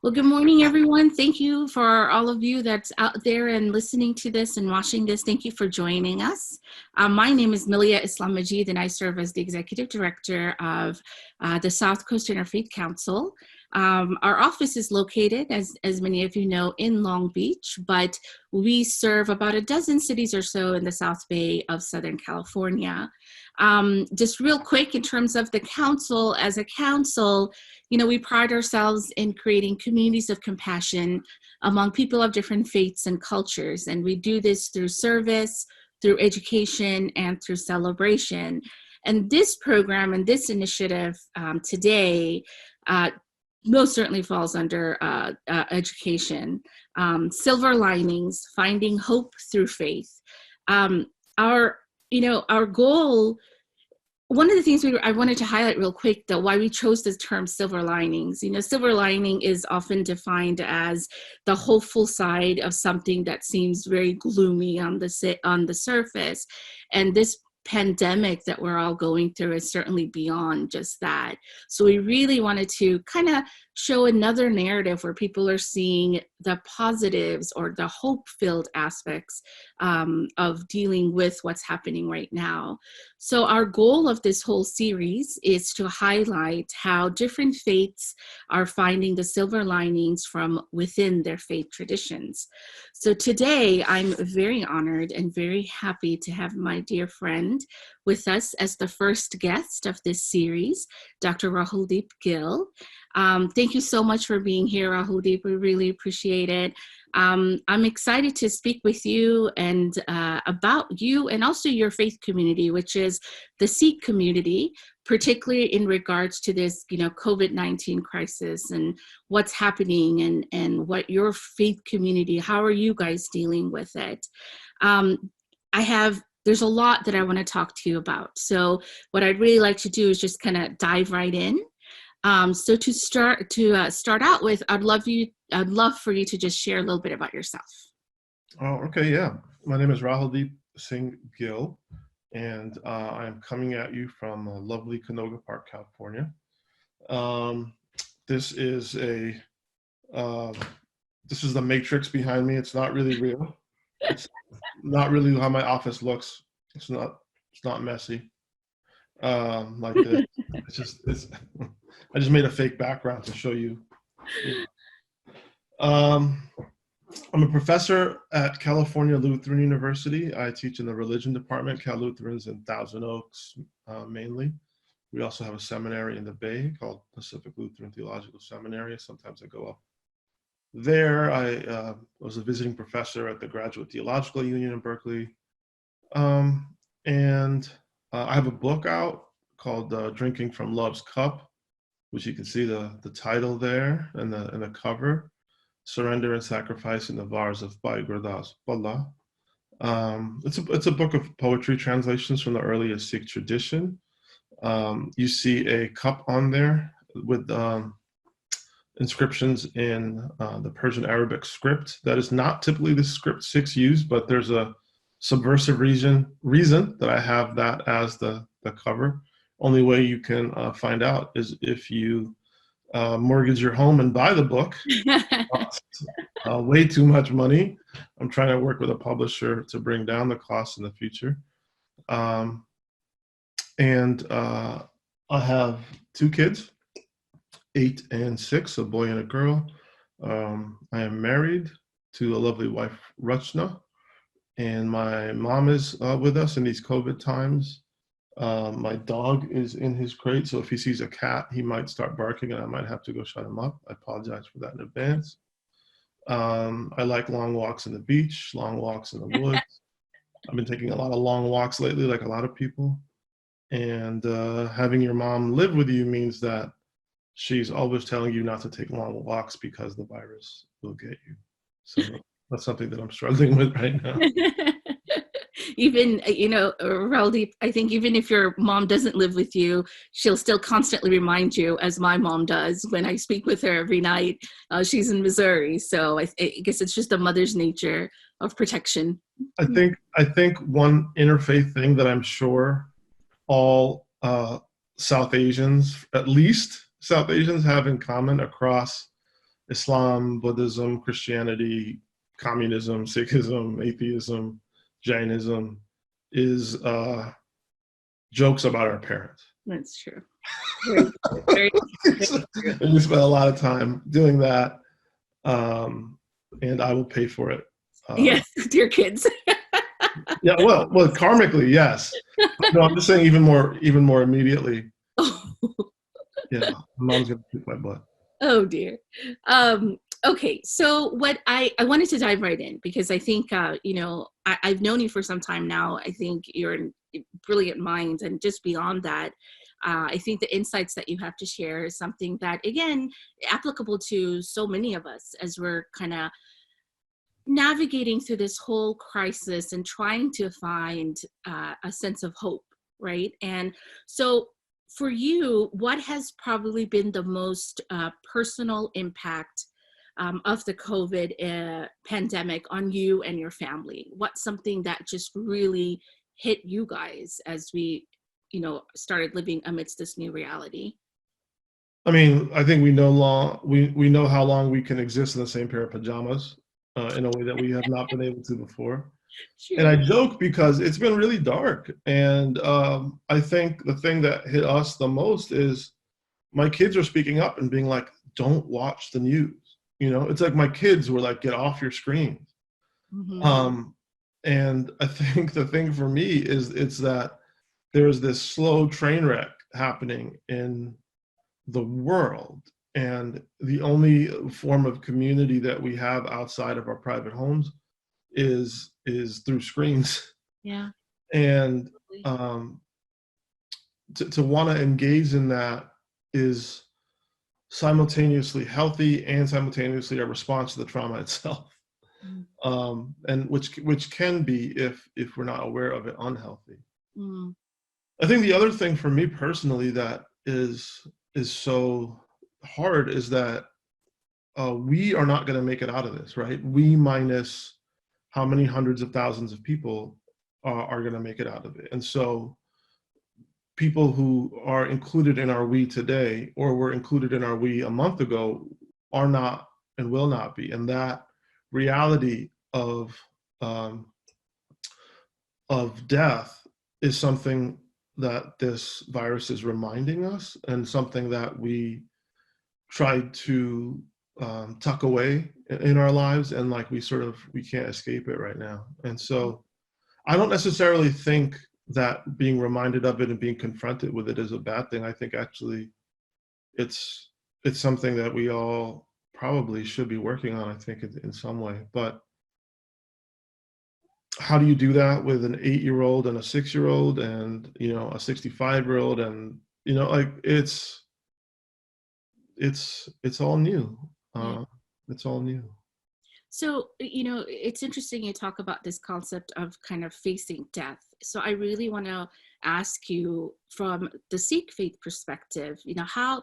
Well, good morning, everyone. Thank you for all of you that's out there and listening to this and watching this. Thank you for joining us. My name is Milia Islam-Majeed, and I serve as the Executive Director of the South Coast Interfaith Council. Our office is located, as many of you know, in Long Beach, but we serve about a dozen cities or so in the South Bay of Southern California. Just real quick, in terms of the council, as a council, we pride ourselves in creating communities of compassion among people of different faiths and cultures. And we do this through service, through education, and through celebration. And this program and this initiative today most certainly falls under education. Silver Linings, finding hope through faith. Our goal. One of the things I wanted to highlight real quick, though, why we chose the term silver linings. Silver lining is often defined as the hopeful side of something that seems very gloomy on the surface. And this pandemic that we're all going through is certainly beyond just that. So we really wanted to kind of show another narrative where people are seeing the positives or the hope-filled aspects of dealing with what's happening right now. So our goal of this whole series is to highlight how different faiths are finding the silver linings from within their faith traditions. So today, I'm very honored and very happy to have my dear friend with us as the first guest of this series, Dr. Rahuldeep Gill. Thank you so much for being here, Rahuldeep. We really appreciate it. I'm excited to speak with you and about you and also your faith community, which is the Sikh community, particularly in regards to this, COVID-19 crisis and what's happening and what your faith community, how are you guys dealing with it? There's a lot that I want to talk to you about. So what I'd really like to do is just kind of dive right in. So to start out with, I'd love for you to just share a little bit about yourself. Oh, okay, yeah. My name is Rahuldeep Gill, and I'm coming at you from lovely Canoga Park, California. This is the matrix behind me. It's not really real. It's not really how my office looks. It's not messy like this. I just made a fake background to show you. I'm a professor at California Lutheran University. I teach in the religion department, Cal Lutherans in Thousand Oaks mainly. We also have a seminary in the Bay called Pacific Lutheran Theological Seminary. Sometimes I go up there. I was a visiting professor at the Graduate Theological Union in Berkeley. And I have a book out called Drinking from Love's Cup, which you can see the title there and the cover, Surrender and Sacrifice in the Vars of Bhai Gurdas Balla. It's a book of poetry translations from the earliest Sikh tradition. You see a cup on there with inscriptions in the Persian Arabic script. That is not typically the script Sikhs use, but there's a subversive reason that I have that as the cover. Only way you can find out is if you mortgage your home and buy the book. Costs, way too much money. I'm trying to work with a publisher to bring down the costs in the future. And I have two kids, 8 and 6, a boy and a girl. I am married to a lovely wife, Rachna, and my mom is with us in these COVID times. My dog is in his crate, so if he sees a cat, he might start barking and I might have to go shut him up. I apologize for that in advance. I like long walks in the beach, long walks in the woods. I've been taking a lot of long walks lately, like a lot of people. And having your mom live with you means that she's always telling you not to take long walks because the virus will get you. So that's something that I'm struggling with right now. Even, Rahuldeep, I think even if your mom doesn't live with you, she'll still constantly remind you, as my mom does when I speak with her every night. She's in Missouri, so I guess it's just a mother's nature of protection. I think one interfaith thing that I'm sure all South Asians, at least South Asians, have in common across Islam, Buddhism, Christianity, communism, Sikhism, atheism, Jainism, is jokes about our parents. That's true. Very, very, very true. And we spend a lot of time doing that, and I will pay for it. Yes, dear kids. Yeah, well, karmically, yes. No, I'm just saying even more immediately. Yeah, mom's gonna kick my butt. Oh dear. Okay, so what I wanted to dive right in because I think I've known you for some time now. I think you're a brilliant mind, and just beyond that, I think the insights that you have to share is something that, again, applicable to so many of us as we're kind of navigating through this whole crisis and trying to find a sense of hope, right? And so for you, what has probably been the most personal impact of the COVID pandemic on you and your family? What's something that just really hit you guys as we, started living amidst this new reality? I mean, I think we know how long we can exist in the same pair of pajamas in a way that we have not been able to before. Sure. And I joke because it's been really dark. And I think the thing that hit us the most is my kids are speaking up and being like, don't watch the news. It's like my kids were like, get off your screens. Mm-hmm. And I think the thing for me is it's that there's this slow train wreck happening in the world. And the only form of community that we have outside of our private homes is through screens. Yeah. And to want to engage in that is simultaneously healthy and simultaneously a response to the trauma itself. And which can be, if we're not aware of it, unhealthy. I think the other thing for me personally that is so hard is that we are not going to make it out of this, right? We minus how many hundreds of thousands of people are going to make it out of it. And so people who are included in our we today, or were included in our we a month ago, are not and will not be. And that reality of death is something that this virus is reminding us, and something that we try to tuck away in our lives, and like we can't escape it right now. And so I don't necessarily think that being reminded of it and being confronted with it is a bad thing. I think actually it's something that we all probably should be working on, I think, in some way. But how do you do that with an 8-year-old and a 6-year-old and a 65-year-old? And like it's all new. It's all new. So, it's interesting you talk about this concept of kind of facing death. So I really want to ask you, from the Sikh faith perspective, how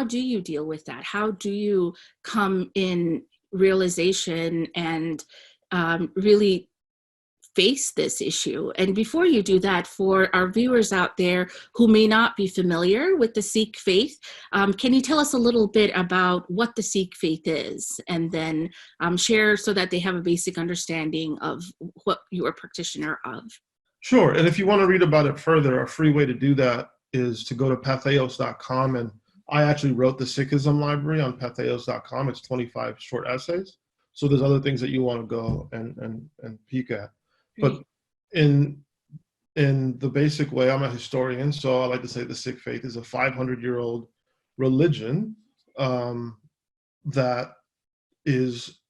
do you deal with that? How do you come in realization and really face this issue? And before you do that, for our viewers out there who may not be familiar with the Sikh faith, can you tell us a little bit about what the Sikh faith is, and then share so that they have a basic understanding of what you are a practitioner of? Sure. And if you want to read about it further, a free way to do that is to go to patheos.com. And I actually wrote the Sikhism library on patheos.com. It's 25 short essays. So there's other things that you want to go and peek at. But in the basic way, I'm a historian, so I like to say the Sikh faith is a 500-year-old religion that is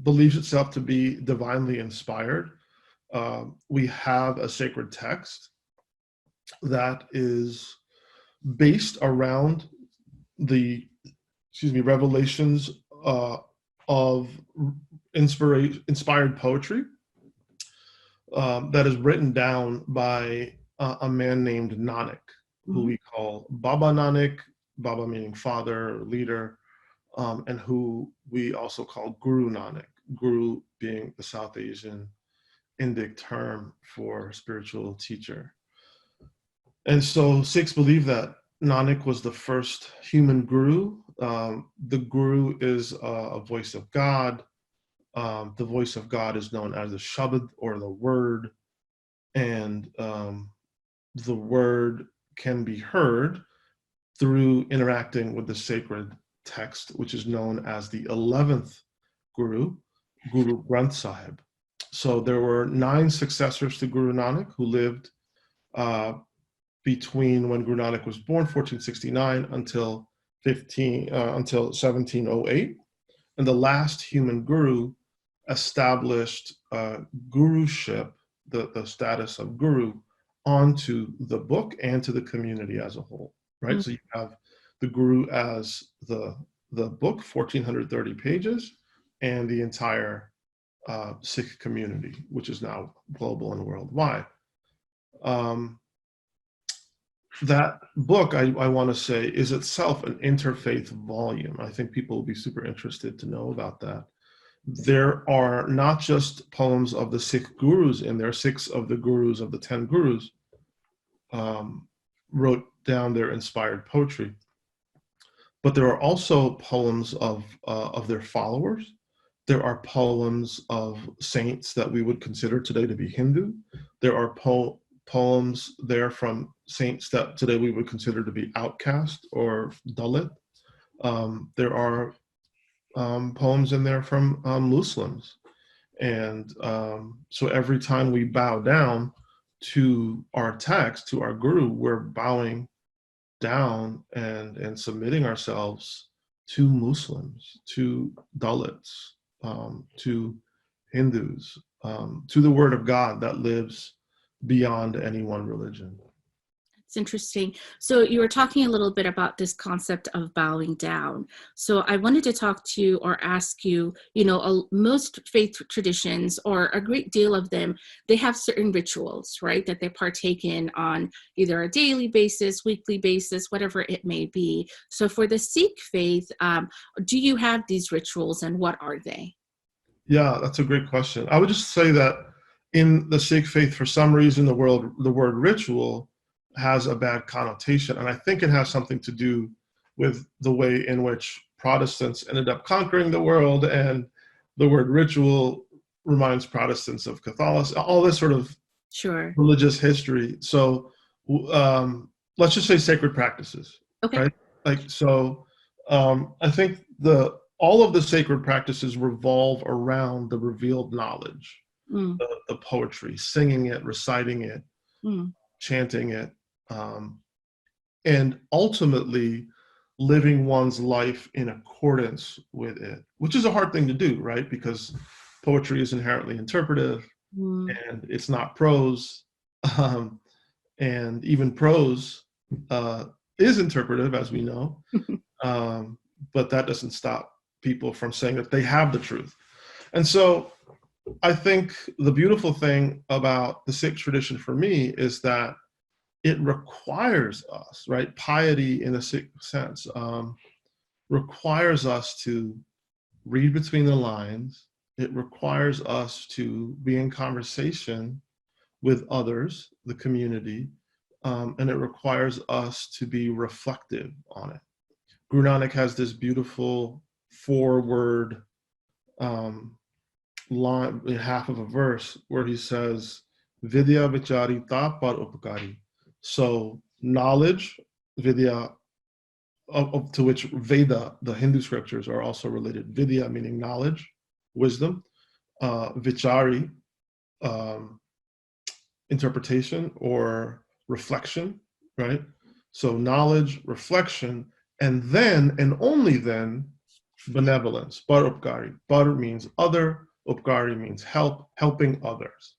believes itself to be divinely inspired. We have a sacred text that is based around the revelations of inspired poetry that is written down by a man named Nanak, who we call Baba Nanak, Baba meaning father, leader, and who we also call Guru Nanak, Guru being the South Asian Indic term for spiritual teacher. And so Sikhs believe that Nanak was the first human guru The Guru is a voice of God. The voice of God is known as the Shabad, or the word, and the word can be heard through interacting with the sacred text, which is known as the 11th Guru, Guru Granth Sahib. So there were 9 successors to Guru Nanak who lived between when Guru Nanak was born, 1469, until 1708. And the last human guru established guruship, the status of guru, onto the book and to the community as a whole, right? So you have the guru as the book, 1,430 pages, and the entire Sikh community, which is now global and worldwide. That book, I want to say, is itself an interfaith volume. I think people will be super interested to know about that. There are not just poems of the Sikh gurus in there. 6 of the gurus of the 10 gurus wrote down their inspired poetry, but there are also poems of their followers. There are poems of saints that we would consider today to be Hindu. There are poems there from saints that today we would consider to be outcast or Dalit. There are poems in there from Muslims. And so every time we bow down to our text, to our guru, we're bowing down and submitting ourselves to Muslims, to Dalits, to Hindus, to the word of God that lives beyond any one religion. It's interesting. So you were talking a little bit about this concept of bowing down. So I wanted to talk to you or ask you, most faith traditions, or a great deal of them, they have certain rituals, right, that they partake in on either a daily basis, weekly basis, whatever it may be. So for the Sikh faith, do you have these rituals, and what are they? Yeah, that's a great question. I would just say that in the Sikh faith, for some reason, the word ritual has a bad connotation. And I think it has something to do with the way in which Protestants ended up conquering the world. And the word ritual reminds Protestants of Catholicism, all this sort of religious history. So let's just say sacred practices, right? Like, so I think all of the sacred practices revolve around the revealed knowledge, the poetry, singing it, reciting it, chanting it, and ultimately living one's life in accordance with it, which is a hard thing to do, right? Because poetry is inherently interpretive, and it's not prose, and even prose is interpretive, as we know, but that doesn't stop people from saying that they have the truth. And so I think the beautiful thing about the Sikh tradition for me is that it requires us, right? Piety in a Sikh sense requires us to read between the lines. It requires us to be in conversation with others, the community, and it requires us to be reflective on it. Guru Nanak has this beautiful 4-word line, half of a verse, where he says, Vidya vichari ta par upakari. So knowledge, Vidya, to which Veda, the Hindu scriptures, are also related. Vidya meaning knowledge, wisdom. Vichari, interpretation or reflection, right? So knowledge, reflection, and then, and only then, benevolence. Par upkari. Par means other, upkari means helping others,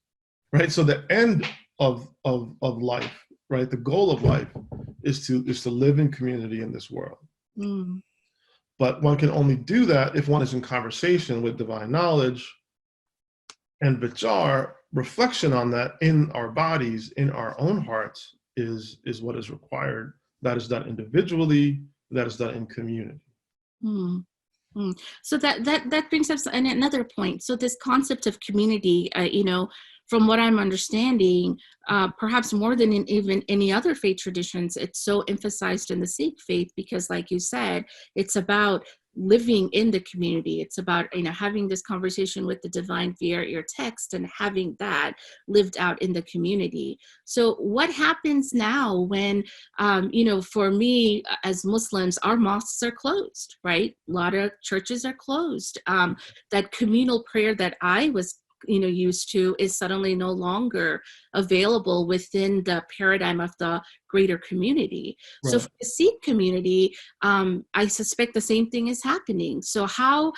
right? So the end of life, right? The goal of life is to live in community in this world. But one can only do that if one is in conversation with divine knowledge, and vichar, reflection on that in our bodies, in our own hearts, is what is required. That is done individually, that is done in community. So that brings us another point. So this concept of community, from what I'm understanding, perhaps more than in even any other faith traditions, it's so emphasized in the Sikh faith because, like you said, it's about living in the community. It's about, having this conversation with the divine via your text and having that lived out in the community. So what happens now when, for me as Muslims, our mosques are closed, right? A lot of churches are closed. That communal prayer that I was used to is suddenly no longer available within the paradigm of the greater community. Right. So for the Sikh community, I suspect the same thing is happening. So how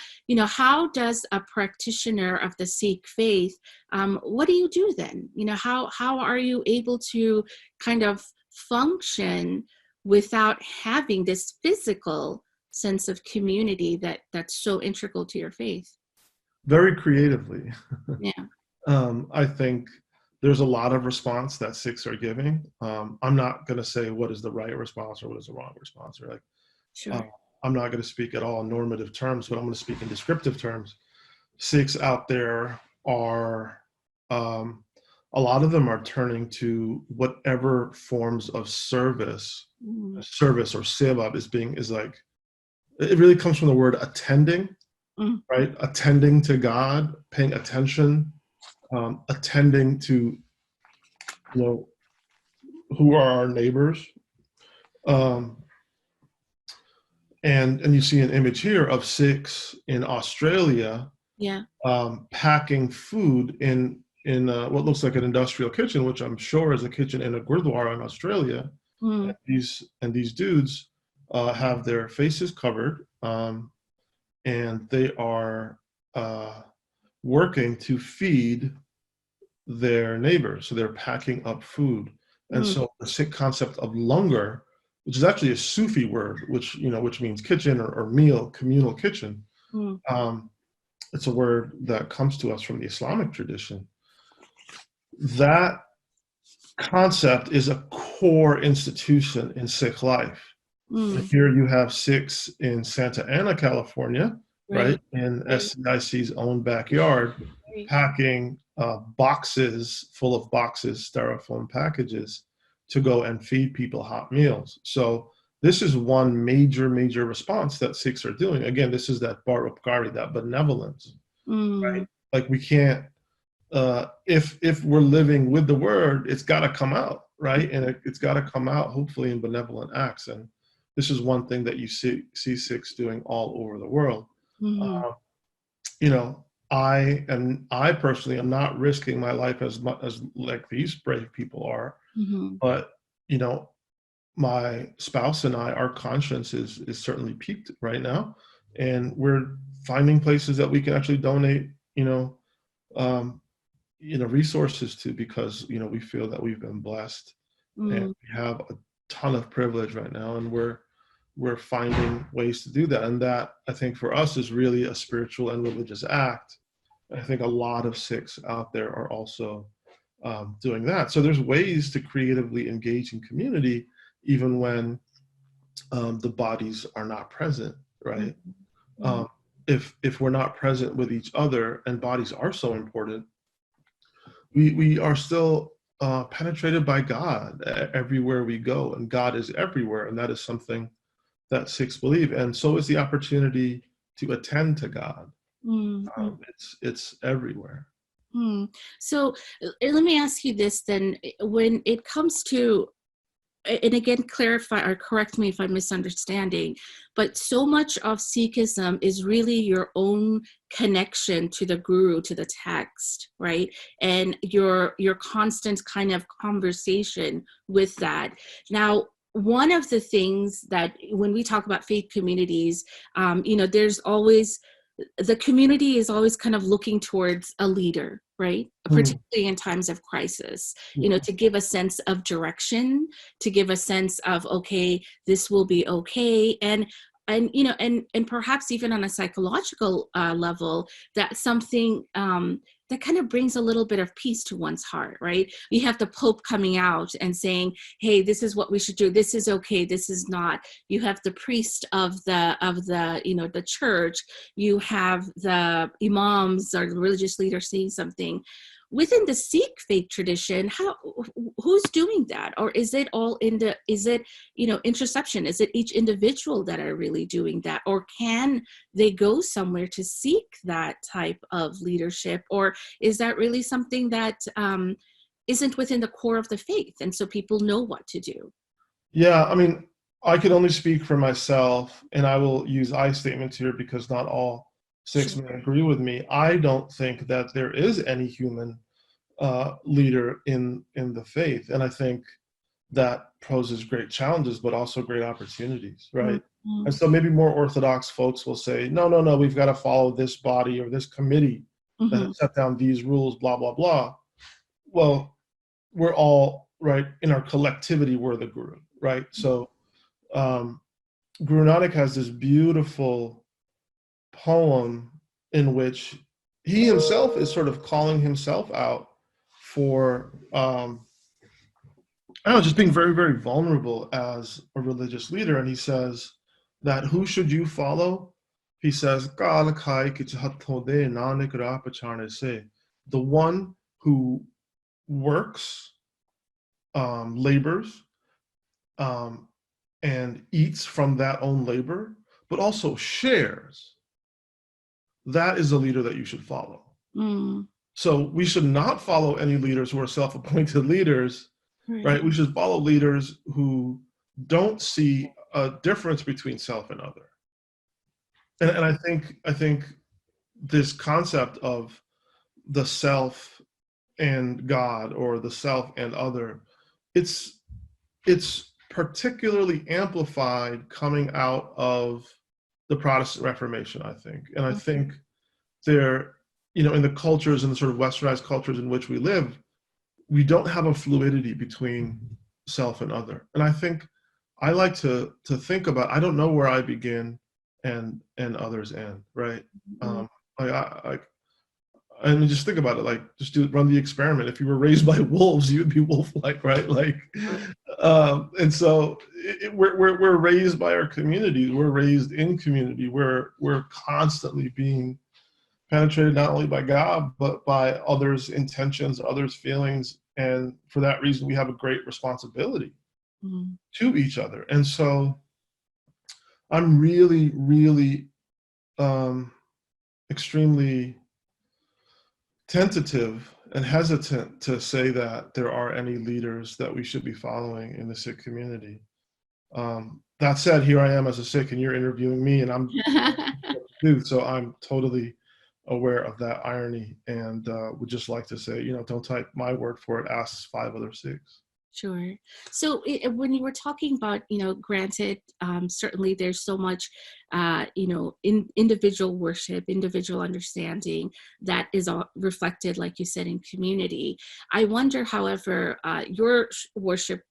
does a practitioner of the Sikh faith, what do you do then? How are you able to kind of function without having this physical sense of community that's so integral to your faith? Very creatively. Yeah. I think there's a lot of response that Sikhs are giving. I'm not going to say what is the right response or what is the wrong response. Or Sure. I'm not going to speak at all in normative terms, but I'm going to speak in descriptive terms. Sikhs out there are, a lot of them are turning to whatever forms of service or seva is like, it really comes from the word attending. Right? Attending to God, paying attention, attending to, who are our neighbors. And you see an image here of Sikhs in Australia, packing food in what looks like an industrial kitchen, which I'm sure is a kitchen in a gurdwara in Australia. And these dudes have their faces covered. And they are working to feed their neighbors. So they're packing up food. And so the Sikh concept of langar, which is actually a Sufi word, which means kitchen or meal, communal kitchen. It's a word that comes to us from the Islamic tradition. That concept is a core institution in Sikh life. Here you have Sikhs in Santa Ana, California, right? In SCIC's own backyard, packing boxes full of styrofoam packages to go and feed people hot meals. So this is one major response that Sikhs are doing. Again, this is that baropkari, that benevolence, right? Like we can't, if we're living with the word, it's got to come out, right? And it's got to come out hopefully in benevolent acts. And this is one thing that you see Sikhs doing all over the world. I personally am not risking my life as much as like these brave people are, but my spouse and I, our conscience is certainly piqued right now, and we're finding places that we can actually donate, resources to, because we feel that we've been blessed and we have a ton of privilege right now, and we're finding ways to do that. And that, I think, for us is really a spiritual and religious act. I think a lot of Sikhs out there are also doing that. So there's ways to creatively engage in community, even when the bodies are not present, right? If we're not present with each other, and bodies are so important, we are still penetrated by God everywhere we go, and God is everywhere, and that is something that Sikhs believe, and so is the opportunity to attend to God. It's everywhere. So let me ask you this then: when it comes to, and again, clarify or correct me if I'm misunderstanding, but so much of Sikhism is really your own connection to the guru, to the text, right? And your constant kind of conversation with that. Now, one of the things that when we talk about faith communities, there's always, the community is always kind of looking towards a leader, right? Particularly in times of crisis, to give a sense of direction, to give a sense of, okay, this will be okay. And perhaps even on a psychological level, that's something that kind of brings a little bit of peace to one's heart, right? You have the Pope coming out and saying, hey, this is what we should do. This is okay. This is not. You have the priest of the church. You have the imams or the religious leader saying something. within the Sikh faith tradition, who's doing that? Or is it all interception? Is it each individual that are really doing that? Or can they go somewhere to seek that type of leadership? Or is that really something that isn't within the core of the faith, and so people know what to do? Yeah, I mean, I can only speak for myself, and I will use I statements here because not all Sikhs Sure. may agree with me. I don't think that there is any human leader in the faith, and I think that poses great challenges, but also great opportunities, right? Mhm. And so maybe more orthodox folks will say, no, no, no, we've got to follow this body or this committee that Mhm. has set down these rules, blah, blah, blah. Well, we're all, right, in our collectivity, we're the guru, right? So um, Guru Nanak has this beautiful poem in which he himself is sort of calling himself out for I don't know, just being very, very vulnerable as a religious leader. And he says that who should you follow? He says, the one who works, labors, um, and eats from that own labor, but also shares. That is a leader that you should follow. Mm. So we should not follow any leaders who are self-appointed leaders, Right. right? We should follow leaders who don't see a difference between self and other. And I think this concept of the self and God, or the self and other, it's particularly amplified coming out of the Protestant Reformation, I think. And I think there, in the cultures, in the sort of westernized cultures in which we live, we don't have a fluidity between self and other. And I think I like to think about, I don't know where I begin and others end, right? Mm. I mean, just think about it. Like, just run the experiment. If you were raised by wolves, you would be wolf-like, right? Like, and so we're raised by our communities. We're raised in community. We're constantly being penetrated not only by God, but by others' intentions, others' feelings. And for that reason, we have a great responsibility Mm. to each other. And so I'm really, really extremely tentative and hesitant to say that there are any leaders that we should be following in the Sikh community. That said, here I am as a Sikh, and you're interviewing me, and I'm so I'm totally aware of that irony, and would just like to say, don't take my word for it. Ask 5 other Sikhs. Sure. So when you were talking about, granted, certainly there's so much, in individual worship, individual understanding that is all reflected, like you said, in community. I wonder, however, your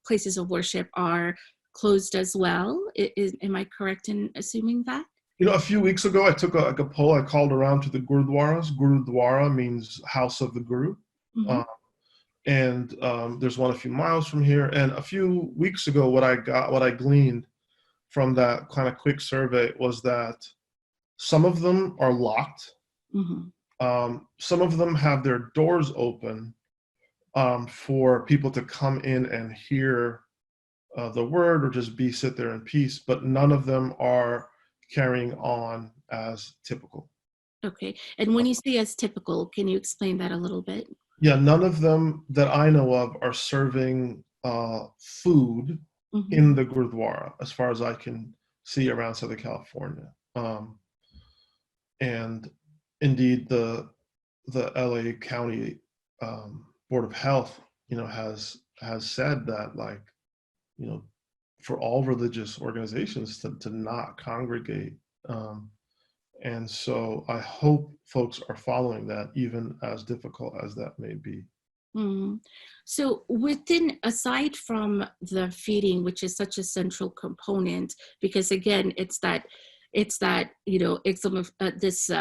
places of worship are closed as well. Am I correct in assuming that? A few weeks ago, I took a poll. I called around to the gurudwaras. Gurudwara means house of the guru. Mm-hmm. And there's one a few miles from here. And a few weeks ago, what I gleaned from that kind of quick survey was that some of them are locked. Mm-hmm. Some of them have their doors open for people to come in and hear the word, or just sit there in peace. But none of them are carrying on as typical. Okay. And when you say as typical, can you explain that a little bit? Yeah, none of them that I know of are serving food Mm-hmm. in the Gurdwara, as far as I can see around Southern California. And indeed, the LA County Board of Health, has said that, like, for all religious organizations to not congregate. And so I hope folks are following that, even as difficult as that may be. Mm. So aside from the feeding, which is such a central component, because again, it's that, it's some of this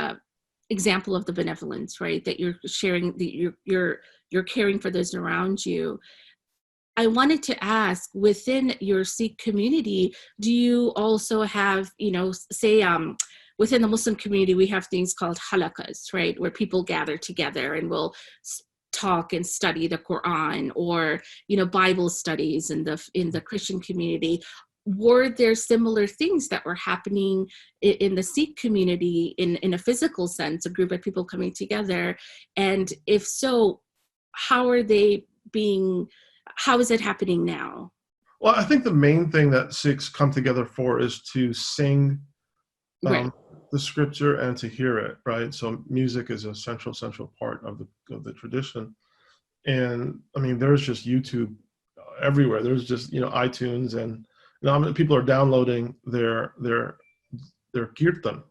example of the benevolence, right? That you're sharing, you're caring for those around you. I wanted to ask, within your Sikh community, do you also have, say, within the Muslim community, we have things called halakas, right, where people gather together and will talk and study the Quran, or Bible studies in the Christian community. Were there similar things that were happening in the Sikh community in a physical sense, a group of people coming together? And if so, how is it happening now? Well, I think the main thing that Sikhs come together for is to sing Right. the scripture and to hear it, right? So music is a central part of the tradition. And I mean, there's just YouTube everywhere. There's just iTunes, and people are downloading their kirtan,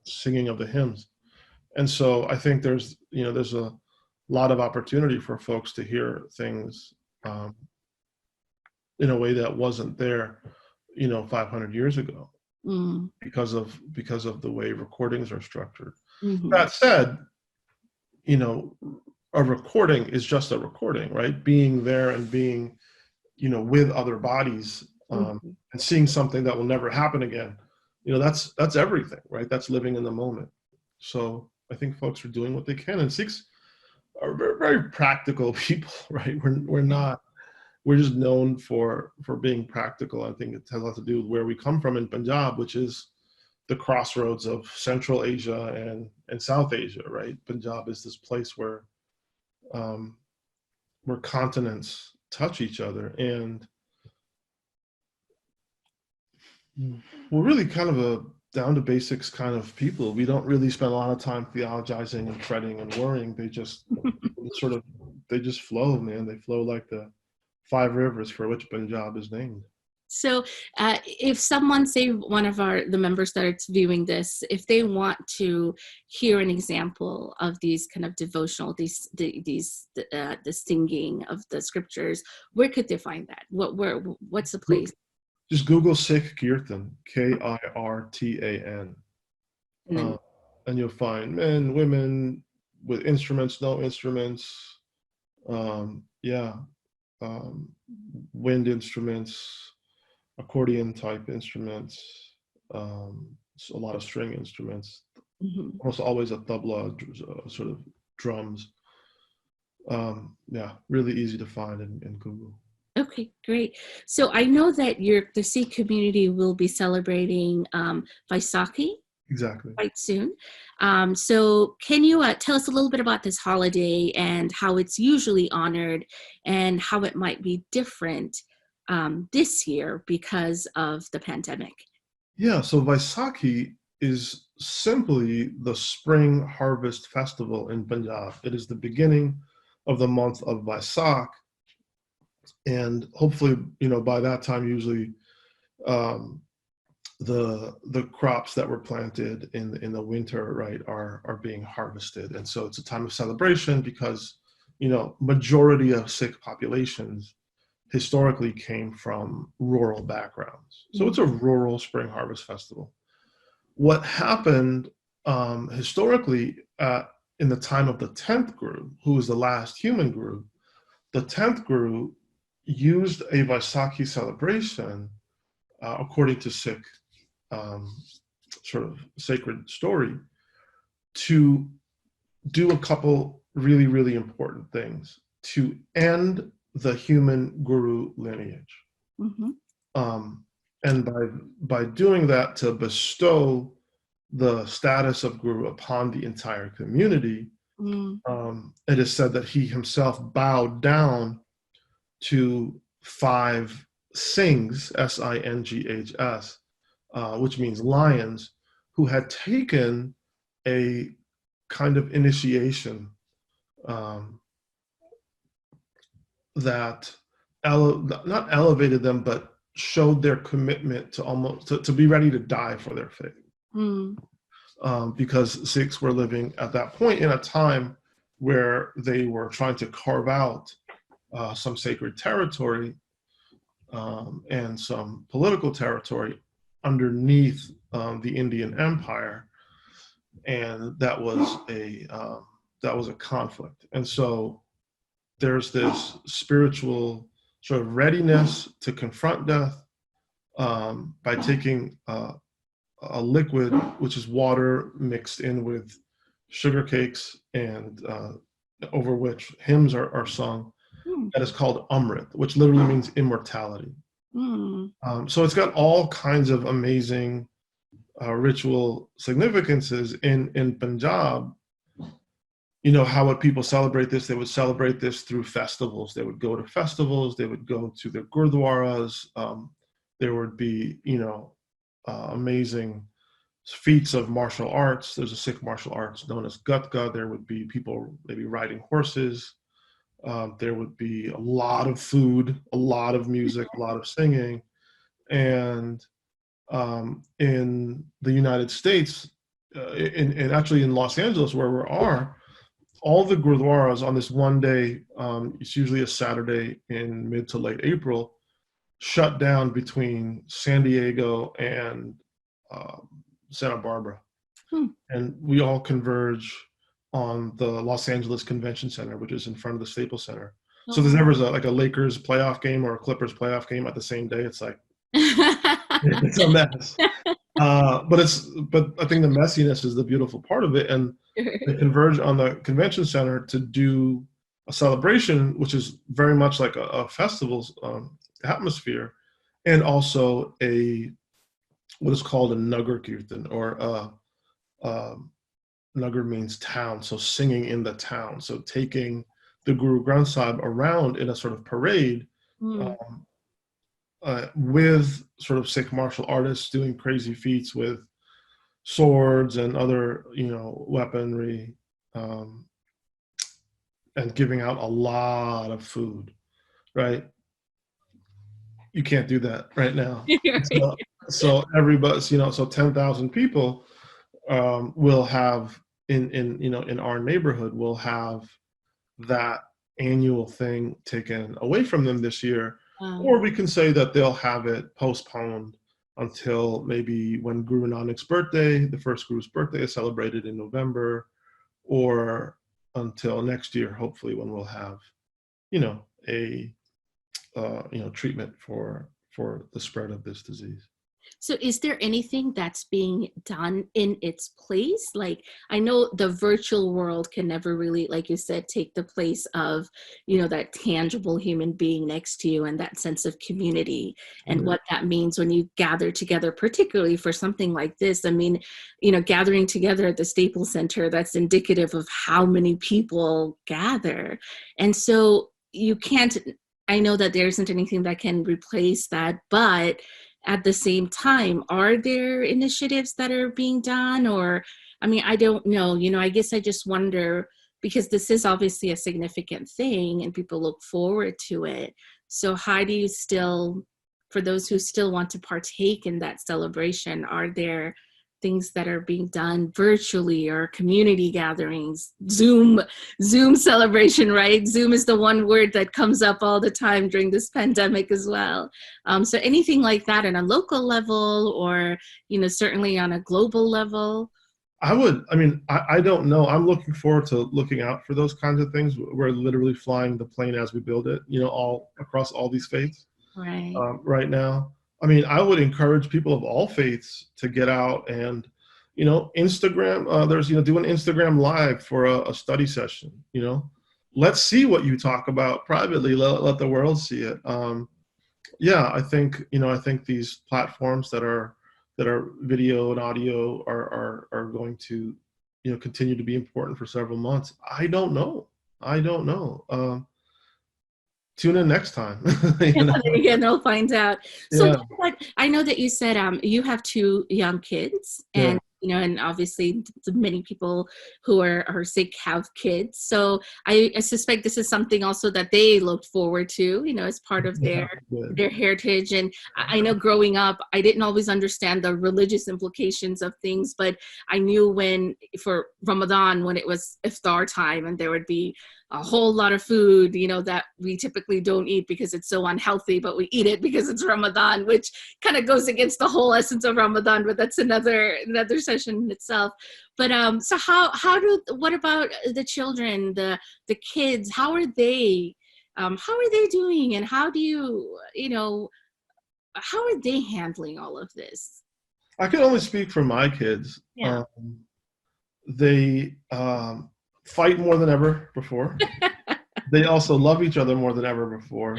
singing of the hymns. And so I think there's a lot of opportunity for folks to hear things in a way that wasn't there 500 years ago, because of the way recordings are structured. That said, a recording is just a recording, right? Being there and being with other bodies, and seeing something that will never happen again, that's everything, right? That's living in the moment. So I think folks are doing what they can, and Sikhs are very, very practical people, right? We're just known for being practical. I think it has a lot to do with where we come from in Punjab, which is the crossroads of Central Asia and South Asia, right? Punjab is this place where continents touch each other, and we're really kind of a down to basics kind of people. We don't really spend a lot of time theologizing and fretting and worrying. They just flow, man. They flow like the 5 rivers for which Punjab is named. So if someone, say one of the members that are viewing this, if they want to hear an example of these kind of devotional, the singing of the scriptures, where could they find that? What's the place? Just Google Sikh Kirtan, Kirtan, and you'll find men, women, with instruments, no instruments, wind instruments, accordion type instruments, so a lot of string instruments, almost always a tabla, sort of drums. Really easy to find in Google. Okay, great. So I know that the Sikh community will be celebrating Vaisakhi. Exactly. Quite soon. So can you tell us a little bit about this holiday and how it's usually honored, and how it might be different this year because of the pandemic? Yeah, so Vaisakhi is simply the spring harvest festival in Punjab. It is the beginning of the month of Vaisak. And hopefully, by that time, usually the crops that were planted in the winter, right, are being harvested. And so it's a time of celebration because, majority of Sikh populations historically came from rural backgrounds. So it's a rural spring harvest festival. What happened historically in the time of the 10th Guru, who was the last human Guru, the 10th Guru used a Vaisakhi celebration, according to Sikh sort of sacred story, to do a couple really, really important things to end the human guru lineage. And by doing that, to bestow the status of guru upon the entire community. It is said that he himself bowed down to 5 Singhs, Singhs, which means lions, who had taken a kind of initiation that not elevated them, but showed their commitment to be ready to die for their faith. Because Sikhs were living at that point in a time where they were trying to carve out some sacred territory and some political territory underneath the Indian Empire, and that was a conflict. And so there's this spiritual sort of readiness to confront death by taking a liquid, which is water mixed in with sugar cakes and over which hymns are sung, Hmm. that is called Amrit, which literally means immortality. Hmm. So it's got all kinds of amazing ritual significances in Punjab. You know, how would people celebrate this? They would celebrate this through festivals. They would go to festivals. They would go to the gurdwaras. There would be, amazing feats of martial arts. There's a Sikh martial arts known as Gatka. There would be people maybe riding horses. There would be a lot of food, a lot of music, a lot of singing. And in the United States, and actually in Los Angeles, where we are, all the gurdwaras on this one day, it's usually a Saturday in mid to late April, shut down between San Diego and Santa Barbara. Hmm. And we all converge on the Los Angeles Convention Center, which is in front of the Staples Center. Oh. So there's never like a Lakers playoff game or a Clippers playoff game at the same day. It's like, it's a mess. But I think the messiness is the beautiful part of it. And they converge on the convention center to do a celebration, which is very much like a festival's atmosphere, and also what is called a Nagar Kirtan, or Nagar means town, so singing in the town. So taking the Guru Granth Sahib around in a sort of parade, with sort of Sikh martial artists doing crazy feats with swords and other, weaponry, and giving out a lot of food, right? You can't do that right now. So everybody, so 10,000 people will have in our neighborhood will have that annual thing taken away from them this year. Or we can say that they'll have it postponed until maybe when Guru Nanak's birthday, the first Guru's birthday, is celebrated in November, or until next year, hopefully, when we'll have, a treatment for the spread of this disease. So is there anything that's being done in its place? Like, I know the virtual world can never really, like you said, take the place of, that tangible human being next to you and that sense of community and what that means when you gather together, particularly for something like this. I mean, gathering together at the Staples Center, that's indicative of how many people gather. And so I know that there isn't anything that can replace that, but at the same time, are there initiatives that are being done? Or, I mean, I don't know, I guess I just wonder, because this is obviously a significant thing and people look forward to it. So how do you still, for those who still want to partake in that celebration, are there things that are being done virtually, or community gatherings, Zoom celebration, right? Zoom is the one word that comes up all the time during this pandemic as well. So anything like that on a local level, or, certainly on a global level? I don't know. I'm looking forward to looking out for those kinds of things. We're literally flying the plane as we build it, all across all these faiths right now. I mean, I would encourage people of all faiths to get out and, Instagram, there's, do an Instagram live for a study session, let's see what you talk about privately. Let the world see it. I think these platforms that are video and audio are going to, continue to be important for several months. I don't know. Tune in next time. Again, they'll find out. So Yeah. I know that you said you have two young kids, and and obviously many people who are Sikh have kids. So I suspect this is something also that they looked forward to, as part of their heritage. And I know growing up, I didn't always understand the religious implications of things, but I knew for Ramadan, when it was iftar time and there would be a whole lot of food, that we typically don't eat because it's so unhealthy, but we eat it because it's Ramadan, which kind of goes against the whole essence of Ramadan, but that's another session in itself. But so what about the children, the kids? How are they doing? And how do you, how are they handling all of this? I can only speak for my kids. Yeah. They fight more than ever before. They also love each other more than ever before.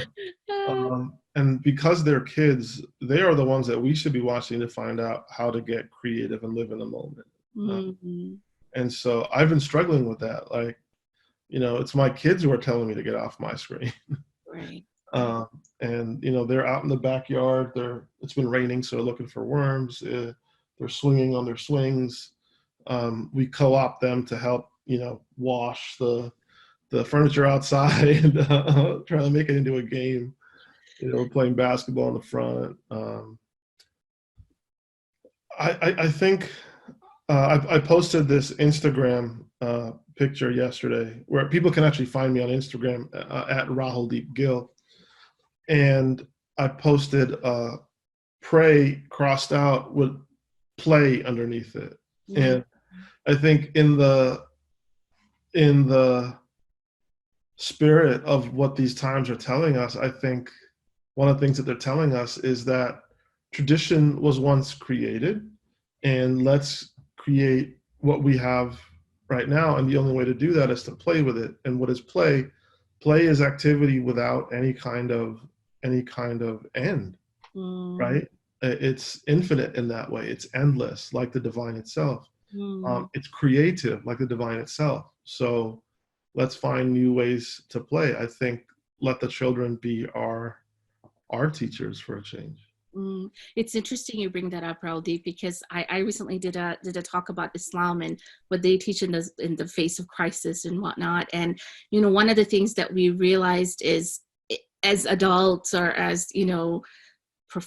And because they're kids, they are the ones that we should be watching to find out how to get creative and live in the moment. Mm-hmm. And so I've been struggling with that. Like, it's my kids who are telling me to get off my screen. Right. And they're out in the backyard. It's been raining, so they're looking for worms. They're swinging on their swings. We co-opt them to help, wash the furniture outside, trying to make it into a game. We're playing basketball in the front. I think I posted this Instagram picture yesterday where people can actually find me on Instagram at Rahuldeep Gill. And I posted pray crossed out with play underneath it. Mm-hmm. And I think in the spirit of what these times are telling us, I think one of the things that they're telling us is that tradition was once created, and let's create what we have right now. And the only way to do that is to play with it. And what is play? Play is activity without any kind of end, right? It's infinite in that way. It's endless, like the divine itself. It's creative, like the divine itself. So let's find new ways to play. I think let the children be our teachers for a change. It's interesting you bring that up, Rahuldeep, because I recently did a talk about Islam and what they teach in the face of crisis and whatnot. And one of the things that we realized is, as adults or as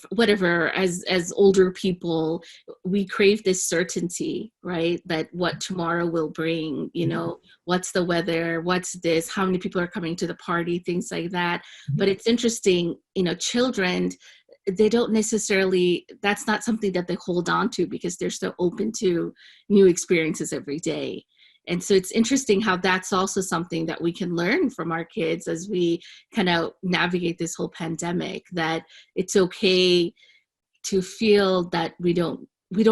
whatever, as older people, we crave this certainty, right? That what tomorrow will bring, what's the weather, what's this, how many people are coming to the party, things like that. But it's interesting, children, they don't necessarily, that's not something that they hold on to because they're so open to new experiences every day. And so it's interesting how that's also something that we can learn from our kids as we kind of navigate this whole pandemic, that it's okay to feel that we don't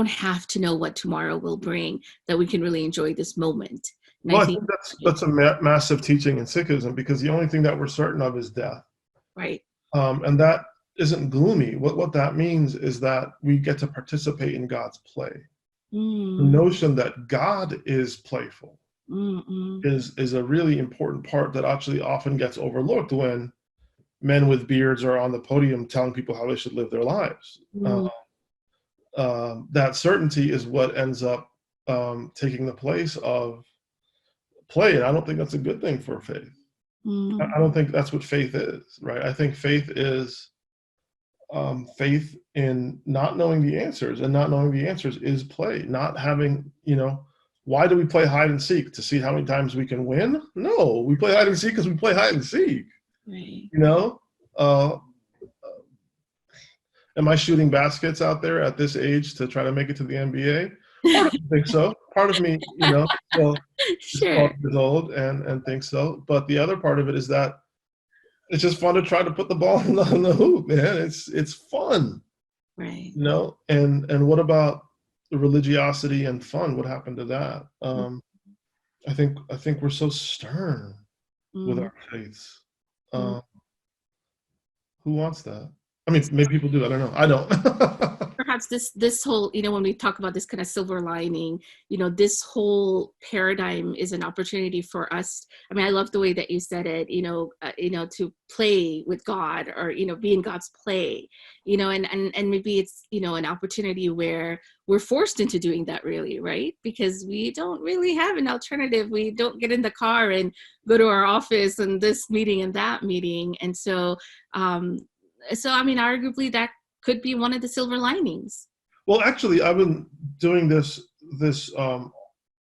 have to know what tomorrow will bring, that we can really enjoy this moment. And I think that's a massive teaching in Sikhism, because the only thing that we're certain of is death. Right. And that isn't gloomy. What that means is that we get to participate in God's play. The notion that God is playful is a really important part that actually often gets overlooked when men with beards are on the podium telling people how they should live their lives. That certainty is what ends up taking the place of play, and I don't think that's a good thing for faith. I don't think that's what faith is, right? I think faith is faith in not knowing the answers, and not knowing the answers is play. Not having, why do we play hide and seek? To see how many times we can win? No, we play hide and seek because we play hide and seek. Right. Am I shooting baskets out there at this age to try to make it to the NBA? Part of me thinks so. Part of me, still Sure. 12 years old and thinks so. But the other part of it is that it's just fun to try to put the ball in the hoop, man. It's fun, right? And what about the religiosity and fun? What happened to that? I think we're so stern with our faiths. Who wants that? I mean, maybe people do. I don't know. I don't. Perhaps this whole, when we talk about this kind of silver lining, this whole paradigm is an opportunity for us. I mean, I love the way that you said it, to play with God, or, be in God's play, and maybe it's, an opportunity where we're forced into doing that, really, right? Because we don't really have an alternative. We don't get in the car and go to our office and this meeting and that meeting. And so, I mean, arguably that could be one of the silver linings. Well, actually, I've been doing this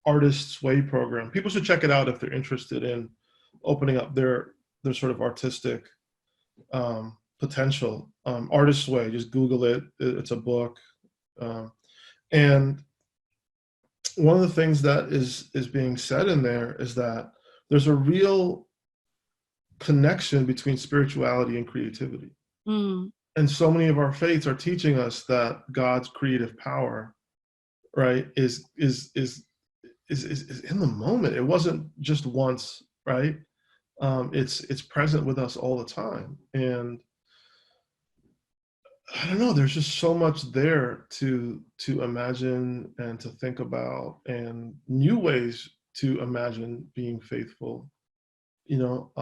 Artist's Way program. People should check it out if they're interested in opening up their sort of artistic potential. Artist's Way, just Google it. It's a book. And one of the things that is being said in there is that there's a real connection between spirituality and creativity. And so many of our faiths are teaching us that God's creative power, right, is is in the moment. It wasn't just once, right? It's present with us all the time. And I don't know, there's just so much there to imagine and to think about, and new ways to imagine being faithful. You know,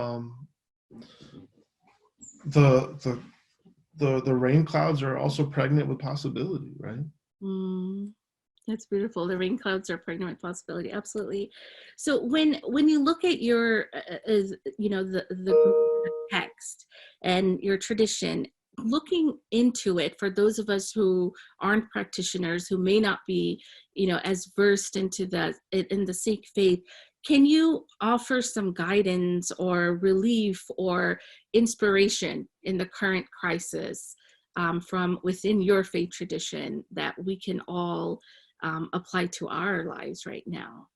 the the rain clouds are also pregnant with possibility, right? Mm, that's beautiful. The rain clouds are pregnant with possibility. Absolutely. So when you look at your, the text and your tradition, looking into it for those of us who aren't practitioners, who may not be, as versed into in the Sikh faith, can you offer some guidance or relief or inspiration in the current crisis, from within your faith tradition, that we can all apply to our lives right now?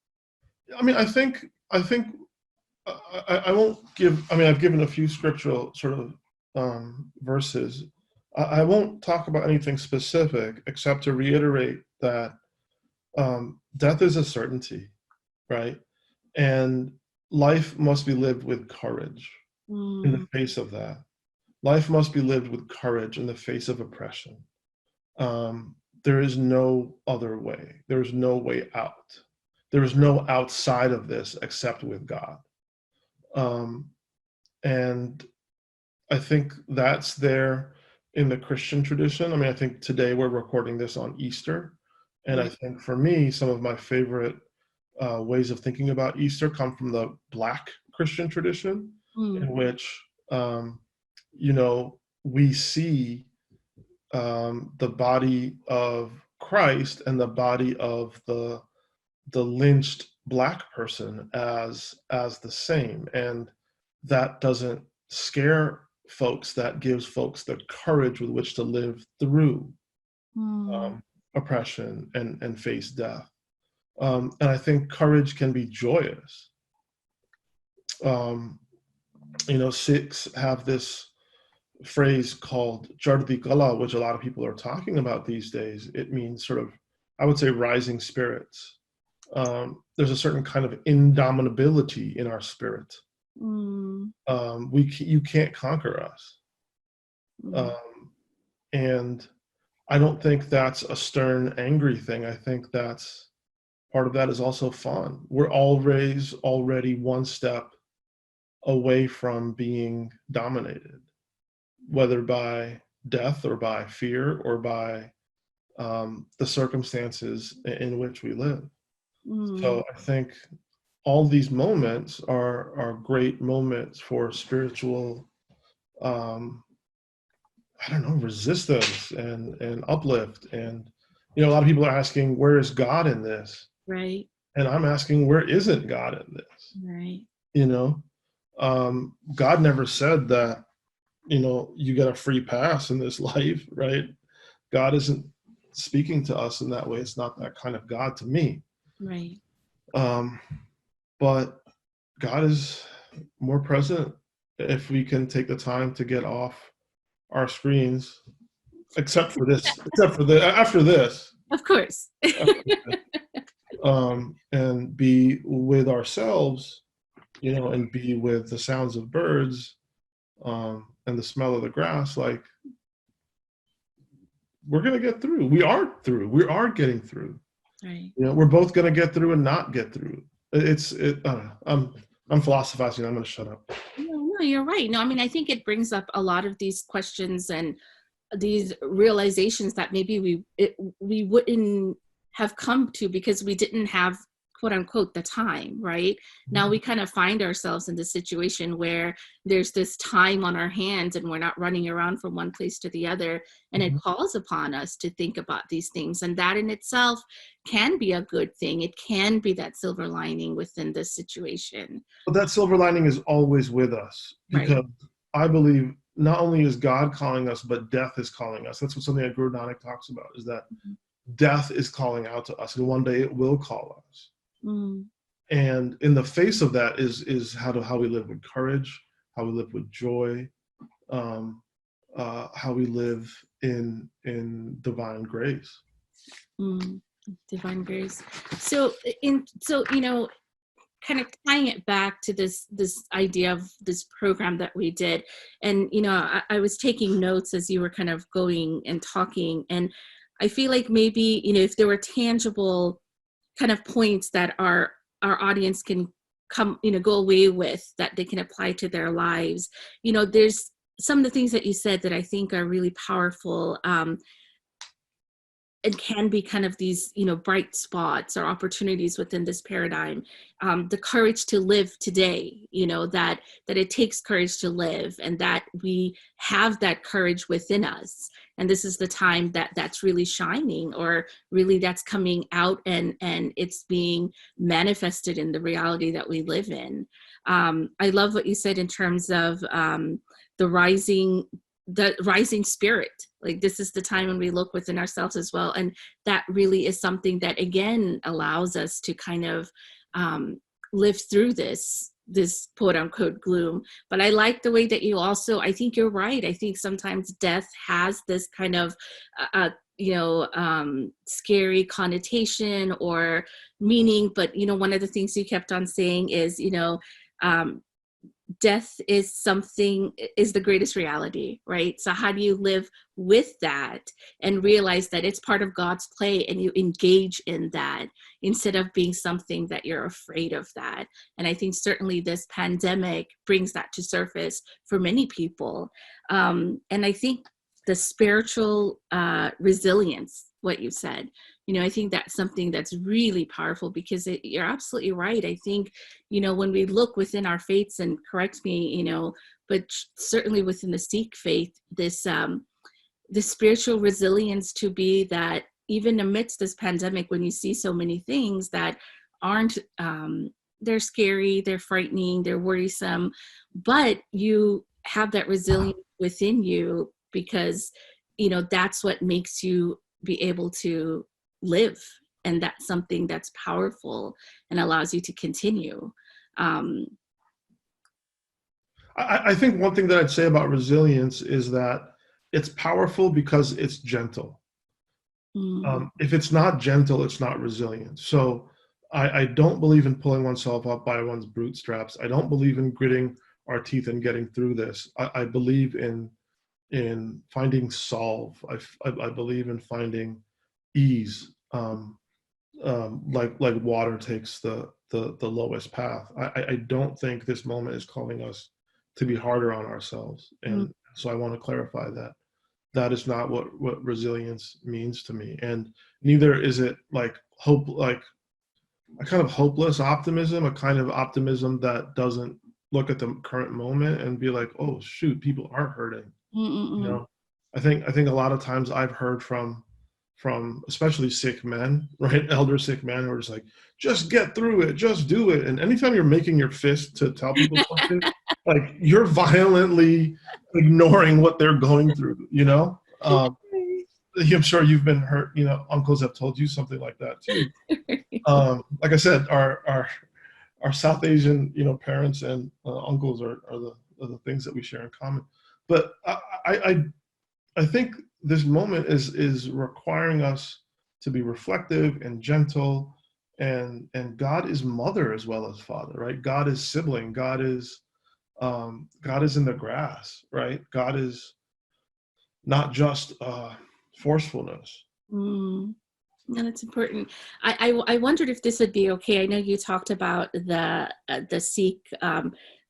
I mean, I think I won't give. I mean, I've given a few scriptural sort of verses. I won't talk about anything specific except to reiterate that death is a certainty, right? And life must be lived with courage in the Mm, face of that. Life must be lived with courage in the face of oppression. There is no other way. There is no way out. There is no outside of this except with God. Um, and I think that's there in the Christian tradition. I mean, I think today we're recording this on Easter. And I right. think for me, some of my favorite ways of thinking about Easter come from the Black Christian tradition, Mm, in which, you know, we see the body of Christ and the body of the lynched Black person as the same. And that doesn't scare folks. That gives folks the courage with which to live through mm, oppression and face death. And I think courage can be joyous. Um, Sikhs have this phrase called Chardi Kala, which a lot of people are talking about these days. It means sort of, I would say, rising spirits. There's a certain kind of indomitability in our spirit. mm, You can't conquer us. mm, Um, and I don't think that's a stern, angry thing. I think that's part of that is also fun. We're already one step away from being dominated, whether by death or by fear or by the circumstances in which we live. mm. So I think all these moments are great moments for spiritual, um, I don't know, resistance and uplift. And a lot of people are asking, where is God in this? Right, And I'm asking, where isn't God in this? right. You know, God never said that, you get a free pass in this life, right? God isn't speaking to us in that way. It's not that kind of God to me. Right. Um, but God is more present if we can take the time to get off our screens, except for this, except for the after this, Of course. after this, and be with ourselves, and be with the sounds of birds, and the smell of the grass. Like, we're gonna get through. We are through. We are getting through. Right. We're both gonna get through and not get through. I don't know. I'm philosophizing. I'm gonna shut up. No, you're right. No, I mean, I think it brings up a lot of these questions and these realizations that maybe we wouldn't have come to because we didn't have, quote unquote, the time. Right now we kind of find ourselves in this situation where there's this time on our hands and we're not running around from one place to the other, and it Mhm. calls upon us to think about these things, and that in itself can be a good thing. It can be that silver lining within this situation. But that silver lining is always with us, Right. because I believe not only is God calling us, but death is calling us. That's what something that Guru Nanak talks about, is that death is calling out to us, and one day it will call us. Mm, And in the face of that is how we live with courage, how we live with joy, um, how we live in divine grace. mm. Divine grace. So kind of tying it back to this idea of this program that we did, and I was taking notes as you were kind of going and talking, and I feel like maybe if there were tangible kind of points that our audience can come go away with, that they can apply to their lives. There's some of the things that you said that I think are really powerful, and can be kind of these bright spots or opportunities within this paradigm. The courage to live today, that it takes courage to live, and that we have that courage within us, and this is the time that's really shining, or really that's coming out, and it's being manifested in the reality that we live in. I love what you said in terms of the rising spirit. Like, this is the time when we look within ourselves as well, and that really is something that again allows us to kind of live through this quote unquote gloom. But I like the way that you also, I think you're right, I think sometimes death has this kind of scary connotation or meaning, but one of the things you kept on saying is death is the greatest reality, right? So how do you live with that and realize that it's part of God's play, and you engage in that instead of being something that you're afraid of that? And I think certainly this pandemic brings that to surface for many people. And I think the spiritual resilience, what you said, I think that's something that's really powerful, because you're absolutely right. I think, when we look within our faiths, and correct me, but certainly within the Sikh faith, this spiritual resilience to be that even amidst this pandemic, when you see so many things that aren't, they're scary, they're frightening, they're worrisome, but you have that resilience within you, because, that's what makes you be able to live, and that's something that's powerful and allows you to continue. I think one thing that I'd say about resilience is that it's powerful because it's gentle. If it's not gentle, it's not resilient. So I don't believe in pulling oneself up by one's bootstraps. I don't believe in gritting our teeth and getting through this. I believe in finding solve. I believe in finding ease, like water takes the lowest path. I don't think this moment is calling us to be harder on ourselves, and so I want to clarify that is not what resilience means to me, and neither is it like hope, like a kind of hopeless optimism, a kind of optimism that doesn't look at the current moment and be like, oh shoot, people are hurting. I think a lot of times I've heard from especially Sikh men, right? Elder Sikh men who are just like, just get through it, just do it. And anytime you're making your fist to tell people something, like you're violently ignoring what they're going through, I'm sure you've been hurt, uncles have told you something like that too. Like I said, our South Asian, parents and uncles are the things that we share in common. But I think this moment is requiring us to be reflective and gentle, and God is mother as well as father, right? God is sibling. God is in the grass, right? God is not just forcefulness. No, that's important. I wondered if this would be okay. I know you talked about the Sikh,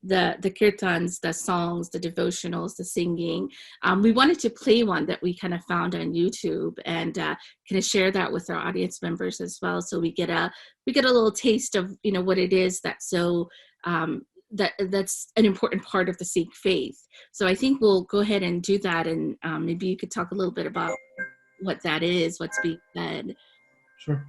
the kirtans, the songs, the devotionals, the singing. We wanted to play one that we kind of found on YouTube, and kind of share that with our audience members as well, so we get a little taste of what it is that's so that's an important part of the Sikh faith. So I think we'll go ahead and do that, and maybe you could talk a little bit about what that is, what's being said. Sure.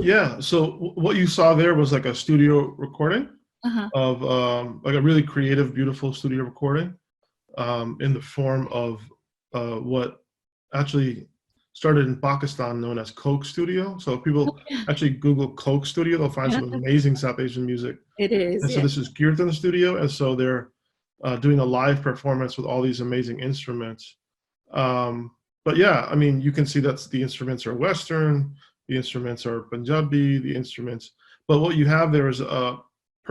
Yeah. So what you saw there was like a studio recording Uh-huh. of like a really creative, beautiful studio recording in the form of what actually started in Pakistan known as Coke Studio. So if people actually Google Coke Studio, they'll find some amazing South Asian music. It is, And so yeah. this is Kirtan Studio, and so they're doing a live performance with all these amazing instruments. But yeah, I mean, you can see that the instruments are Western, the instruments are Punjabi, the instruments. But what you have there is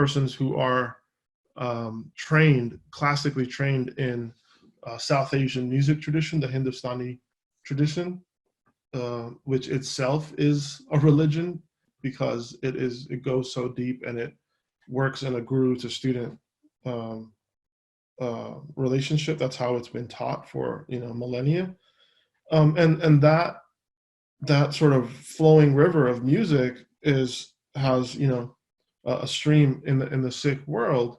persons who are trained, classically trained in South Asian music tradition, the Hindustani tradition, which itself is a religion because it goes so deep and it works in a guru to student um, relationship. That's how it's been taught for millennia, and that sort of flowing river of music has a stream in the Sikh world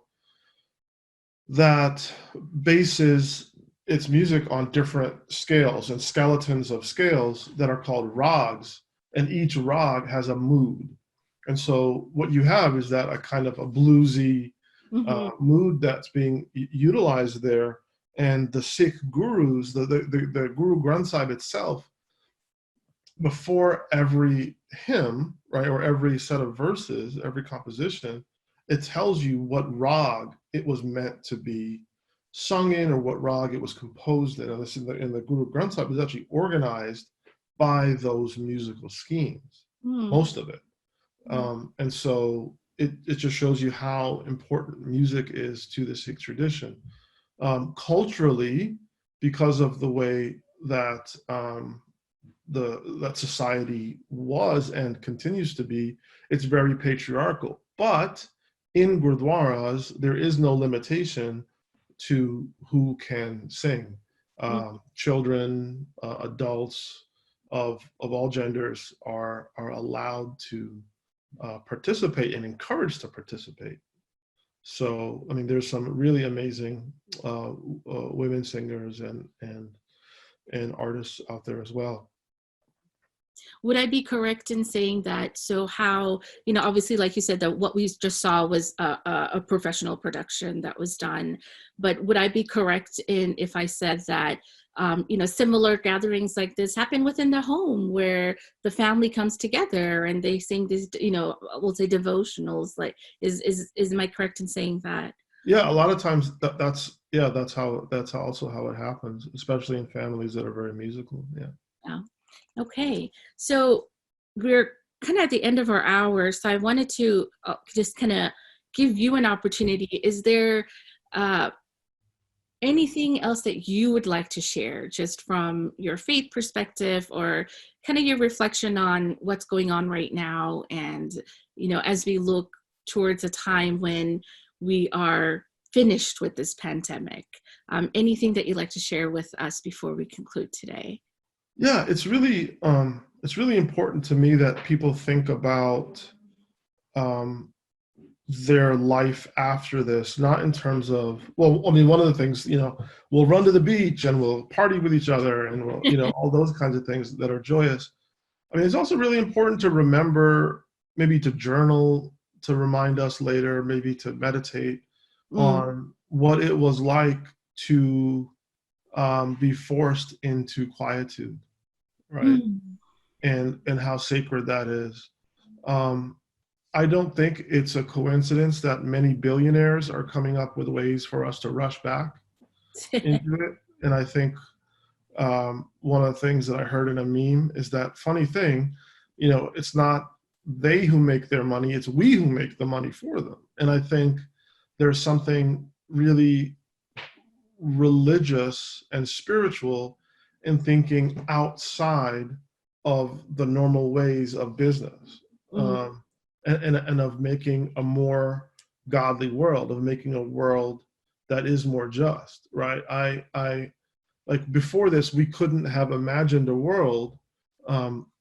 that bases its music on different scales and skeletons of scales that are called rags, and each rag has a mood. And so what you have is that a kind of a bluesy mood that's being utilized there. And the Sikh gurus, the Guru Granth Sahib itself, before every hymn, right, or every set of verses, every composition, it tells you what rag it was meant to be sung in, or what rag it was composed in. And this in the Guru Granth Sahib is actually organized by those musical schemes, most of it. And so it just shows you how important music is to the Sikh tradition. Culturally, because of the way that that society was and continues to be, it's very patriarchal. But in gurdwaras, there is no limitation to who can sing. Children, adults of all genders are allowed to participate and encouraged to participate. So, I mean, there's some really amazing women singers and artists out there as well. Would I be correct in saying that? So how, obviously, like you said, that what we just saw was a professional production that was done, but would I be correct in if I said that, similar gatherings like this happen within the home where the family comes together and they sing these, we'll say devotionals, like, am I correct in saying that? Yeah, a lot of times that's also how it happens, especially in families that are very musical. Yeah. Yeah. Okay, so we're kind of at the end of our hour, so I wanted to just kind of give you an opportunity. Is there anything else that you would like to share, just from your faith perspective, or kind of your reflection on what's going on right now, and as we look towards a time when we are finished with this pandemic? Anything that you'd like to share with us before we conclude today? Yeah, it's really important to me that people think about their life after this, not in terms of, well, I mean, one of the things, we'll run to the beach and we'll party with each other and we'll, all those kinds of things that are joyous. I mean, it's also really important to remember, maybe to journal, to remind us later, maybe to meditate on what it was like to be forced into quietude, right? And how sacred that is. I don't think it's a coincidence that many billionaires are coming up with ways for us to rush back into it. And I think one of the things that I heard in a meme is that funny thing, it's not they who make their money, it's we who make the money for them. And I think there's something really religious and spiritual in thinking outside of the normal ways of business, and of making a more godly world, of making a world that is more just, right? I like, before this, we couldn't have imagined a world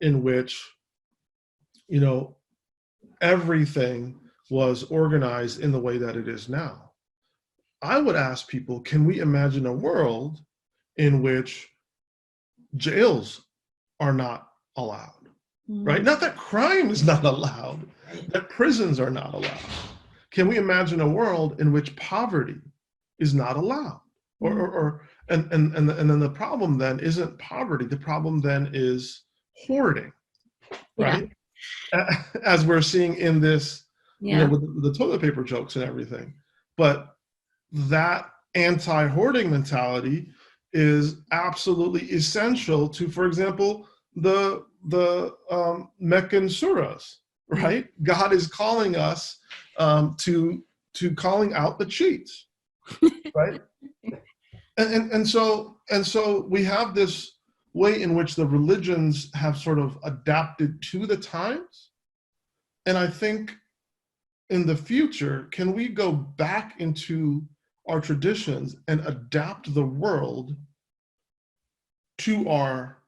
in which everything was organized in the way that it is now. I would ask people, can we imagine a world in which jails are not allowed? right? Not that crime is not allowed, that prisons are not allowed. Can we imagine a world in which poverty is not allowed? And then the problem then isn't poverty. The problem then is hoarding, right? Yeah. As we're seeing in this, with the toilet paper jokes and everything. But that anti-hoarding mentality is absolutely essential to, for example, the Meccan surahs, right? God is calling us to calling out the cheats, right? And so we have this way in which the religions have sort of adapted to the times. And I think in the future, can we go back into our traditions and adapt the world to our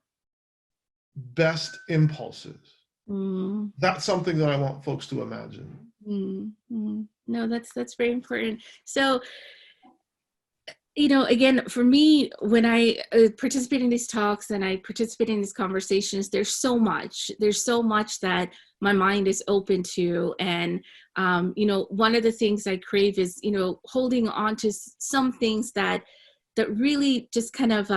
best impulses? That's something that I want folks to imagine. No, that's very important. So, again, for me, when I participate in these talks and I participate in these conversations, there's so much that my mind is open to. And, one of the things I crave is, holding on to some things that really just kind of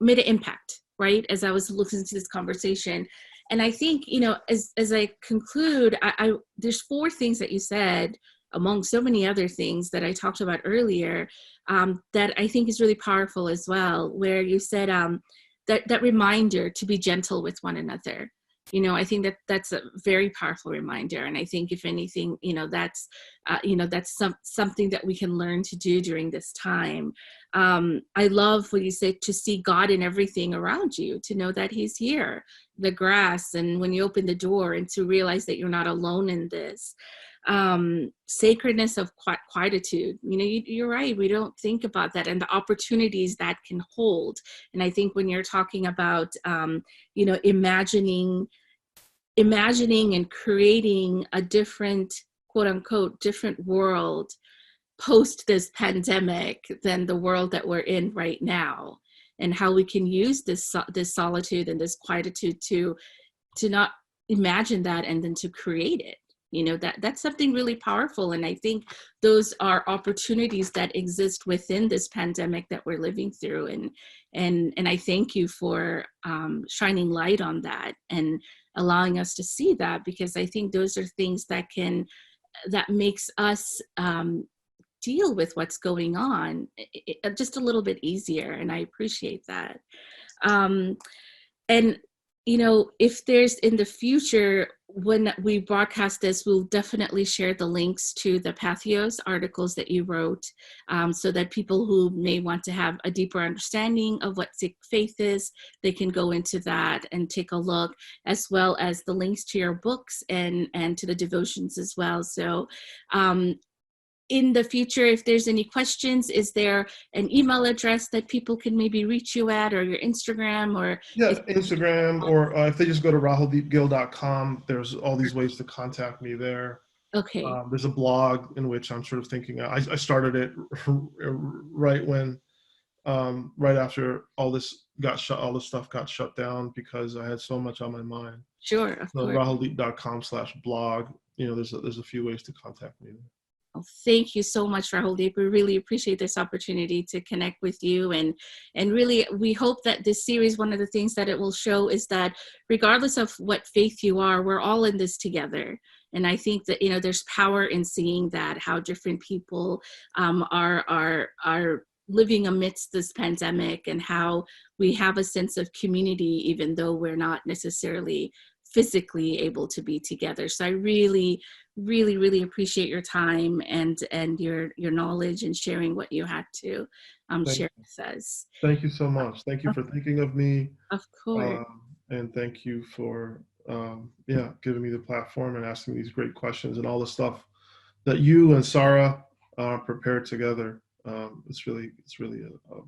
made an impact, right? As I was listening to this conversation. And I think, as I conclude, there's 4 things that you said, among so many other things that I talked about earlier, that I think is really powerful as well, where you said that reminder to be gentle with one another. I think that's a very powerful reminder. And I think if anything, that's something that we can learn to do during this time. I love what you said, to see God in everything around you, to know that he's here, the grass, and when you open the door, and to realize that you're not alone in this. Sacredness of quietude. You're right. We don't think about that and the opportunities that can hold. And I think when you're talking about, imagining and creating a different, quote unquote, different world post this pandemic than the world that we're in right now, and how we can use this solitude and this quietude to not imagine that and then to create it. That's something really powerful. And I think those are opportunities that exist within this pandemic that we're living through. And I thank you for shining light on that and allowing us to see that, because I think those are things that makes us deal with what's going on just a little bit easier. And I appreciate that. And if there's in the future, when we broadcast this, we'll definitely share the links to the Patheos articles that you wrote, so that people who may want to have a deeper understanding of what Sikh faith is, they can go into that and take a look, as well as the links to your books and to the devotions as well. So in the future, if there's any questions, is there an email address that people can maybe reach you at, or your Instagram? Or Instagram, or if they just go to rahuldeepgill.com, there's all these ways to contact me there. Okay. There's a blog in which I'm sort of thinking, I started it right when, right after all this stuff got shut down, because I had so much on my mind. Sure, of course. rahuldeep.com/blog. There's a few ways to contact me. Well, thank you so much, Rahuldeep. We really appreciate this opportunity to connect with you. And really, we hope that this series, one of the things that it will show is that regardless of what faith you are, we're all in this together. And I think that, there's power in seeing that, how different people are living amidst this pandemic, and how we have a sense of community, even though we're not necessarily physically able to be together. So I really, really, really appreciate your time and your knowledge and sharing what you had to share with us. Thank you so much. Thank you for thinking of me. Of course. And thank you for giving me the platform and asking these great questions, and all the stuff that you and Sarah prepared together. It's really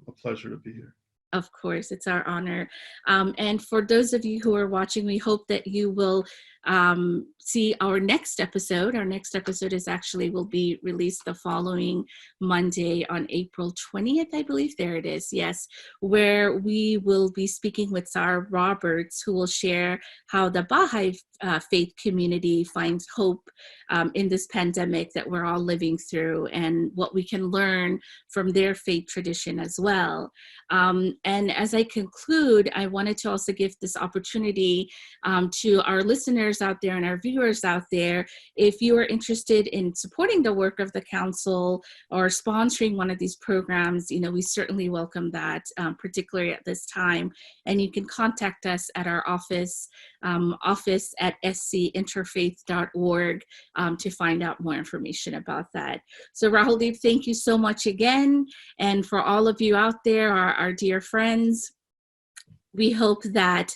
a pleasure to be here. Of course, it's our honor. And for those of you who are watching, we hope that you will see our next episode. Our next episode will be released the following Monday on April 20th, I believe. There it is, yes, where we will be speaking with Sarah Roberts, who will share how the Baha'i faith community finds hope in this pandemic that we're all living through, and what we can learn from their faith tradition as well. And as I conclude, I wanted to also give this opportunity to our listeners out there and our viewers out there. If you are interested in supporting the work of the council or sponsoring one of these programs, we certainly welcome that, particularly at this time. And you can contact us at our office at scinterfaith.org to find out more information about that. So Rahuldeep, thank you so much again. And for all of you out there, our dear friends, we hope that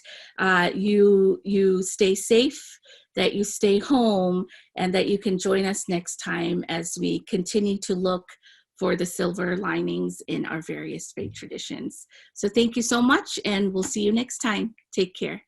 you stay safe, that you stay home, and that you can join us next time as we continue to look for the silver linings in our various faith traditions. So thank you so much, and we'll see you next time. Take care.